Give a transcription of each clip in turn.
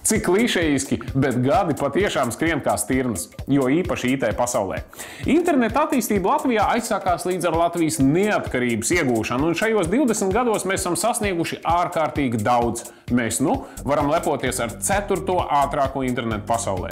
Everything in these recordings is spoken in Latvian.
Cik klišejiski, bet gadi patiešām skrien kā stirnas, jo īpaši IT pasaulē. Interneta attīstība Latvijā aizsākās līdz ar Latvijas neatkarības iegūšanu, un šajos 20 gados mēs esam sasnieguši ārkārtīgi daudz. Mēs varam lepoties ar 4. ātrāko internetu pasaulē.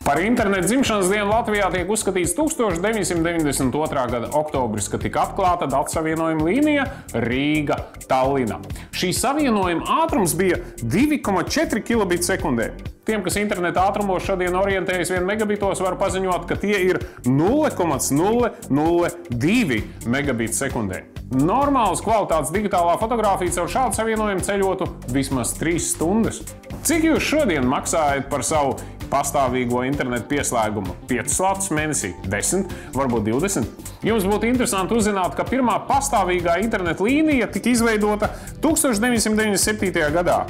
Par internetu dzimšanas dienu Latvijā tiek uzskatīts 1992. gada oktobris, kad tika atklāta datosavienojuma līnija Rīga–Tallina. Šī savienojuma ātrums bija 2,4 kilobiti sekundē. Tiem, kas interneta ātrumos šodien orientējas 1 megabitos, var paziņot, ka tie ir 0,002 megabiti sekundē. Normālas kvalitātes digitālā fotografija caur šādu savienojumu ceļotu vismaz 3 stundas. Cik jūs šodien maksājat par savu pastāvīgo internetu pieslēgumu? 5 slatus mēnesī, 10, varbūt 20. Jums būtu interesanti uzzināt, ka pirmā pastāvīgā interneta līnija tika izveidota 1997. gadā.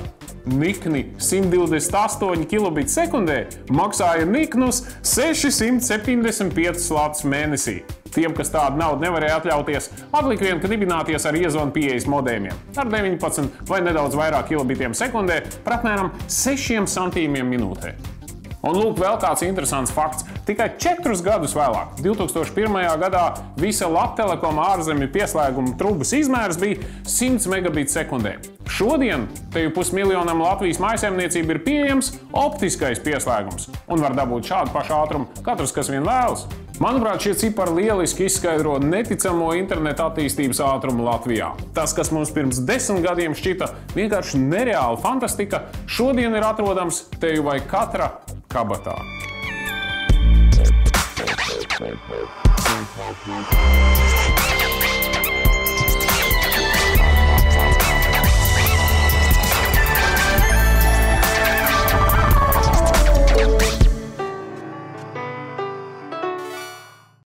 Nikni 128 kilobiti sekundē maksāja niknus 675 slatus mēnesī. Tiem, kas tādu naudu nevarēja atļauties, atlika vien, ka dibināties ar iezvanu pieejas modēmiem ar 19 vai nedaudz vairāk kilobitiem sekundē par apmēram 6 centīmiem minūtē. Un lūk, vēl kāds interesants fakts. Tikai 4 gadus vēlāk, 2001. gadā, visa Lattelekoma ārzemju pieslēguma trubas izmērs bija 100 megabiti sekundē. Šodien teju 500 000 Latvijas mājsaimniecību ir pieejams optiskais pieslēgums un var dabūt šādu pašu ātrumu katrs, kas vien vēlas. Manuprāt, šie cipari lieliski izskaidro neticamo internetu attīstības ātrumu Latvijā. Tas, kas mums pirms 10 gadiem šķita vienkārši nereāla fantastika, šodien ir atrodams teju vai katra kabatā.